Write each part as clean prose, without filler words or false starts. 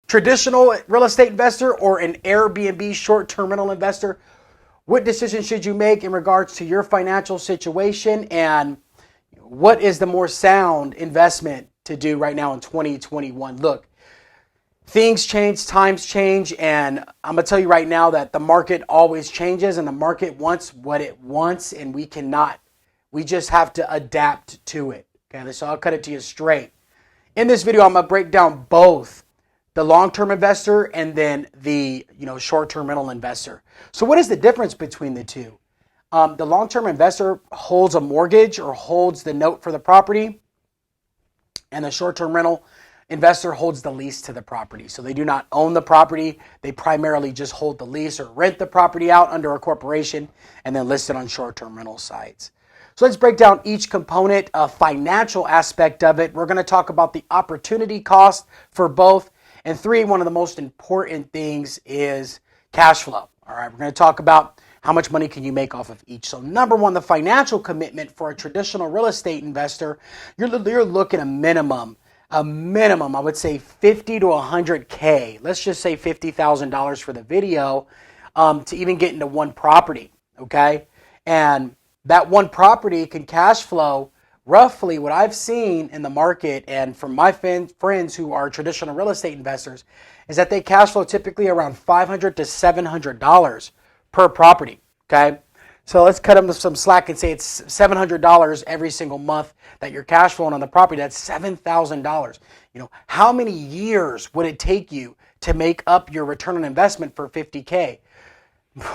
traditional real estate investor or an Airbnb short-term rental investor? What decision should you make in regards to your financial situation, and what is the more sound investment to do right now in 2021? Look, things change, times change, and I'm going to tell you right now that the market always changes, and the market wants what it wants, and we just have to adapt to it. Okay, so I'll cut it to you straight. In this video, I'm going to break down both the long-term investor and then the short-term rental investor. So what is the difference between the two? The long-term investor holds a mortgage or holds the note for the property, and the short-term rental investor holds the lease to the property. So they do not own the property. They primarily just hold the lease or rent the property out under a corporation and then list it on short-term rental sites. So let's break down each component, a financial aspect of it. We're going to talk about the opportunity cost for both. And three, one of the most important things is cash flow. All right, we're going to talk about how much money can you make off of each. So number one, the financial commitment for a traditional real estate investor, you're looking a minimum, I would say 50 to 100K. Let's just say $50,000 for the video to even get into one property, okay? And that one property can cash flow roughly what I've seen in the market and from my friends who are traditional real estate investors is that they cash flow typically around $500 to $700 per property, okay? So let's cut them some slack and say it's $700 every single month that you're cash flowing on the property. That's $7,000. How many years would it take you to make up your return on investment for 50K?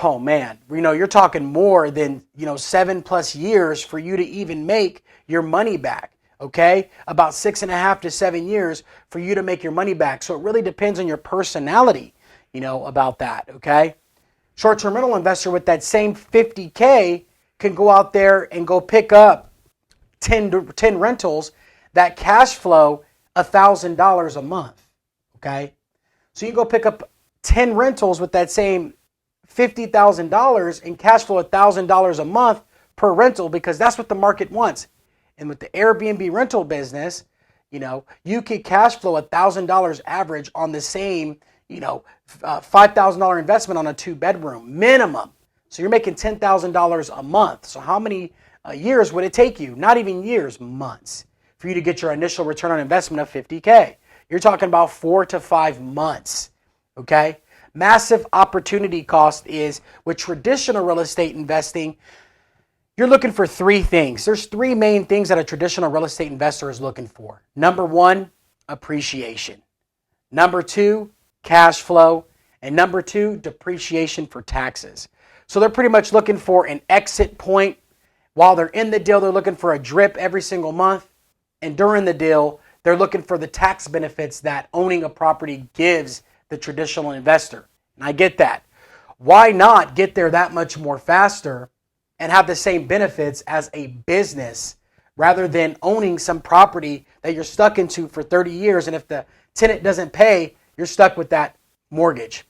Oh man, you're talking more than 7+ years for you to even make your money back. Okay, about 6.5 to 7 years for you to make your money back. So it really depends on your personality, about that. Okay, short-term rental investor with that same 50K can go out there and go pick up 10 rentals that cash flow $1,000 a month. Okay, so you can go pick up 10 rentals with that same $50,000 and cash flow $1,000 a month per rental because that's what the market wants. And with the Airbnb rental business, you could cash flow $1,000 average on the same, $5,000 investment on a 2-bedroom minimum. So you're making $10,000 a month. So how many years would it take you? Not even years, months, for you to get your initial return on investment of 50K. You're talking about 4 to 5 months. Okay. Massive opportunity cost is with traditional real estate investing. You're looking for three things. There's three main things that a traditional real estate investor is looking for. Number one, appreciation. Number two, cash flow. And number two, depreciation for taxes. So they're pretty much looking for an exit point. While they're in the deal, they're looking for a drip every single month. And during the deal, they're looking for the tax benefits that owning a property gives the traditional investor. And I get that. Why not get there that much more faster and have the same benefits as a business rather than owning some property that you're stuck into for 30 years, and if the tenant doesn't pay, you're stuck with that mortgage.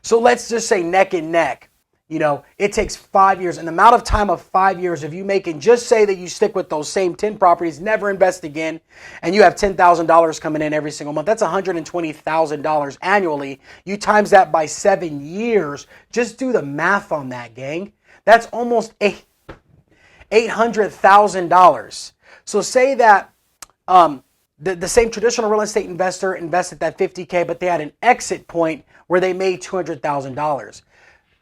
So let's just say neck and neck. It takes 5 years. And the amount of time of 5 years of you making, just say that you stick with those same 10 properties, never invest again, and you have $10,000 coming in every single month. That's $120,000 annually. You times that by 7 years. Just do the math on that, gang. That's almost $800,000. So say that the same traditional real estate investor invested that 50K, but they had an exit point where they made $200,000.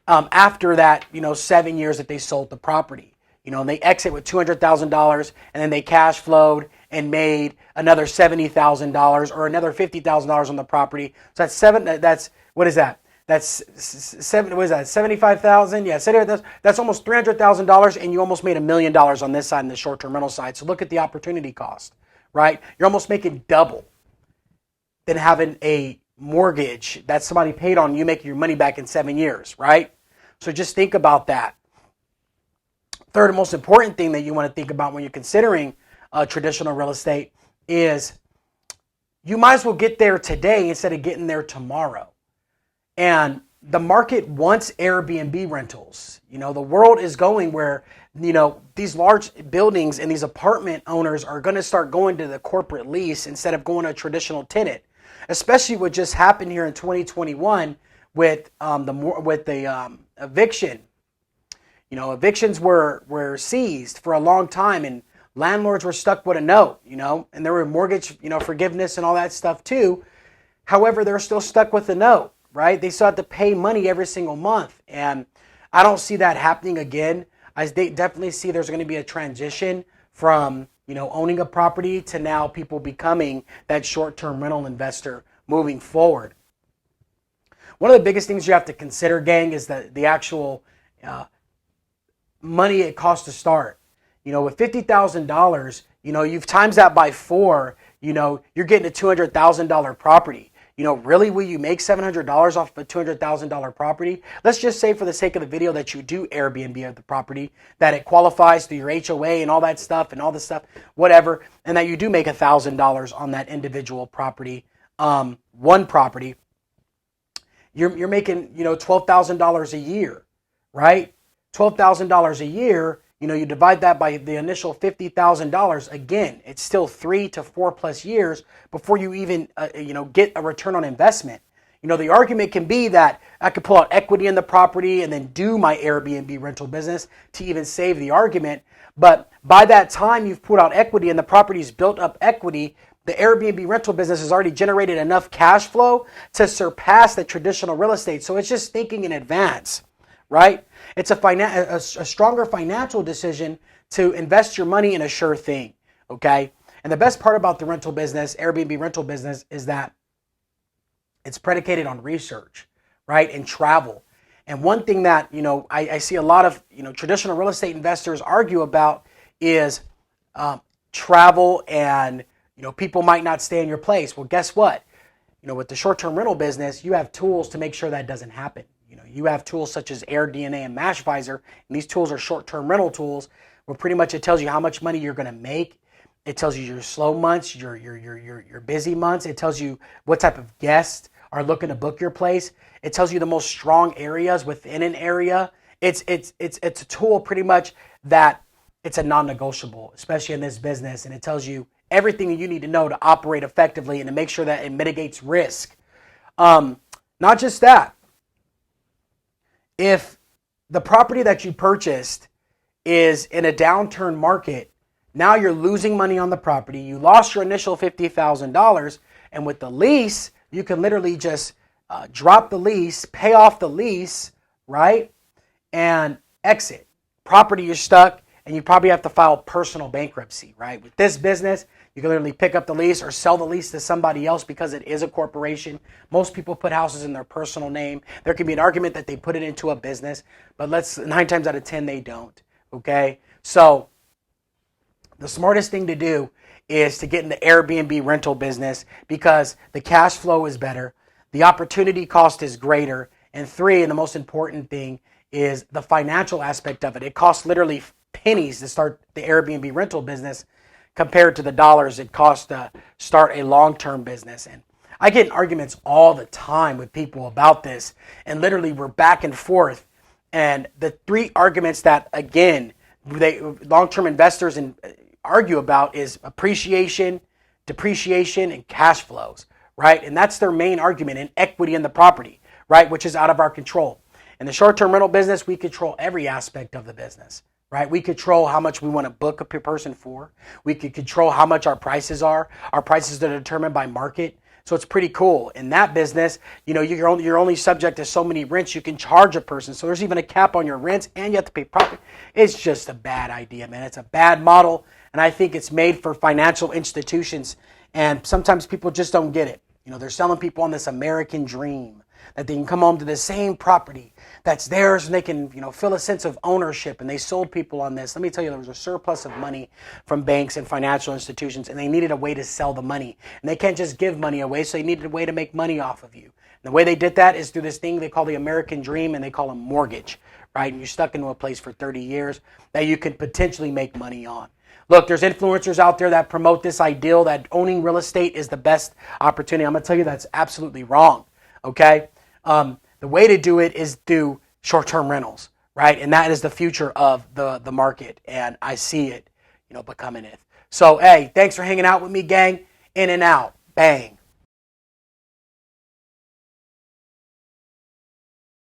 After that, 7 years that they sold the property, and they exit with $200,000, and then they cash flowed and made another $70,000 or another $50,000 on the property. So that's what is that? That's $75,000. Yeah, that's almost $300,000, and you almost made $1 million on this side and the short-term rental side. So look at the opportunity cost, right? You're almost making double than having a mortgage that somebody paid on you making your money back in 7 years, right? So just think about that. Third and most important thing that you want to think about when you're considering traditional real estate is you might as well get there today instead of getting there tomorrow. And the market wants Airbnb rentals. The world is going where, these large buildings and these apartment owners are going to start going to the corporate lease instead of going to a traditional tenant. especially what just happened here in 2021 with the eviction. Evictions were seized for a long time, and landlords were stuck with a note, and there were mortgage, forgiveness and all that stuff too. However, they're still stuck with the note, right? They still have to pay money every single month, and I don't see that happening again. I definitely see there's going to be a transition from, owning a property to now people becoming that short-term rental investor moving forward. One of the biggest things you have to consider, gang, is the actual money it costs to start. With $50,000, you've times that by 4, you're getting a $200,000 property. Really, will you make $700 off of a $200,000 property? Let's just say, for the sake of the video, that you do Airbnb of the property, that it qualifies through your HOA and all that stuff and all this stuff, whatever, and that you do make $1,000 on that individual property, one property. You're making, $12,000 a year, right? $12,000 a year. You divide that by the initial $50,000. Again, it's still 3 to 4 plus years before you even, get a return on investment. The argument can be that I could pull out equity in the property and then do my Airbnb rental business to even save the argument. But by that time you've pulled out equity and the property's built up equity, the Airbnb rental business has already generated enough cash flow to surpass the traditional real estate. So it's just thinking in advance, right? It's a stronger financial decision to invest your money in a sure thing, okay? And the best part about the rental business, Airbnb rental business, is that it's predicated on research, right, and travel. And one thing that, I see a lot of, traditional real estate investors argue about is travel and, people might not stay in your place. Well, guess what? With the short-term rental business, you have tools to make sure that doesn't happen. You have tools such as AirDNA and MashVisor, and these tools are short-term rental tools where pretty much it tells you how much money you're going to make. It tells you your slow months, your busy months. It tells you what type of guests are looking to book your place. It tells you the most strong areas within an area. It's a tool pretty much that it's a non-negotiable, especially in this business, and it tells you everything you need to know to operate effectively and to make sure that it mitigates risk. Not just that. If the property that you purchased is in a downturn market, now you're losing money on the property. You lost your initial $50,000, and with the lease, you can literally just drop the lease, pay off the lease, right, and exit. Property, you're stuck, and you probably have to file personal bankruptcy, right? With this business, you can literally pick up the lease or sell the lease to somebody else because it is a corporation. Most people put houses in their personal name. There can be an argument that they put it into a business, but 9 times out of 10, they don't, okay? So the smartest thing to do is to get in the Airbnb rental business because the cash flow is better, the opportunity cost is greater, and 3, and the most important thing, is the financial aspect of it. It costs literally pennies to start the Airbnb rental business compared to the dollars it costs to start a long-term business. And I get in arguments all the time with people about this, and literally we're back and forth. And the 3 arguments that, again, long-term investors argue about is appreciation, depreciation, and cash flows, right? And that's their main argument, and equity in the property, right, which is out of our control. In the short-term rental business, we control every aspect of the business, right? We control how much we want to book a person for. We can control how much our prices are. Our prices are determined by market. So it's pretty cool. In that business, you're only subject to so many rents you can charge a person. So there's even a cap on your rents, and you have to pay profit. It's just a bad idea, man. It's a bad model, and I think it's made for financial institutions, and sometimes people just don't get it. They're selling people on this American dream that they can come home to the same property that's theirs and they can, feel a sense of ownership. And they sold people on this. Let me tell you, there was a surplus of money from banks and financial institutions, and they needed a way to sell the money. And they can't just give money away, so they needed a way to make money off of you. And the way they did that is through this thing they call the American dream, and they call a mortgage, right? And you're stuck into a place for 30 years that you could potentially make money on. Look, there's influencers out there that promote this ideal that owning real estate is the best opportunity. I'm going to tell you that's absolutely wrong, okay? The way to do it is through short-term rentals, right? And that is the future of the market, and I see it, becoming it. So, hey, thanks for hanging out with me, gang. In and out. Bang.